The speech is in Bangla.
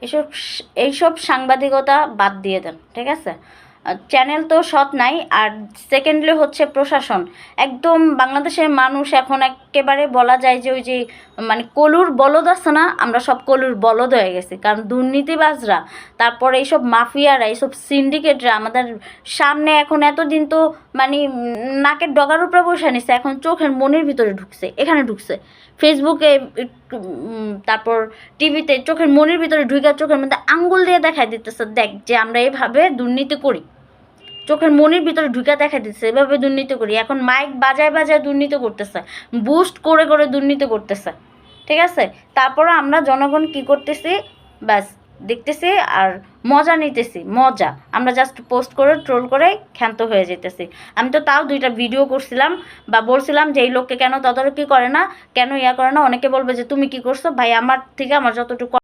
এসব এইসব সাংবাদিকতা বাদ দিয়ে দেন, ঠিক আছে? চ্যানেল তো সৎ নাই। আর সেকেন্ডলি হচ্ছে প্রশাসন, একদম বাংলাদেশের মানুষ এখন একেবারে বলা যায় যে ওই যে মানে কলুর বলদ আছে না, আমরা সব কলুর বলদ হয়ে গেছি। কারণ দুর্নীতিবাজরা, তারপরে এইসব মাফিয়ারা, এইসব সিন্ডিকেটরা আমাদের সামনে এখন এতদিন তো মানে নাকের ডগার উপরে বসে নিছে, এখন চোখের মনের ভিতরে ঢুকছে, এখানে ঢুকছে ফেসবুকে, তারপর টিভিতে, চোখের মনের ভিতরে ঢুকে চোখের মধ্যে আঙ্গুল দিয়ে দেখায় দিতেছে, দেখ যে আমরা এভাবে দুর্নীতি করি। চোখের মনের ভিতরে ঢুকে দেখা দিচ্ছে এভাবে দুর্নীতি করি। এখন মাইক বাজায় বাজায় দুর্নীতি করতেছে, বুস্ট করে করে দুর্নীতি করতেছে, ঠিক আছে? তারপরে আমরা জনগণ কি করতেছি, ব্যাস দেখতেছি আর মজা নিতেছি, মজা। আমরা জাস্ট পোস্ট করে ট্রোল করে ক্ষান্ত হয়ে যেতেছি। আমি তো তাও 2টা ভিডিও করছিলাম বা বলছিলাম যে এই লোককে কেন তদারকি করে না, কেন ইয়া করে না। অনেকে বলবে যে তুমি কি করছো ভাই, আমার থেকে আমার যতটুকু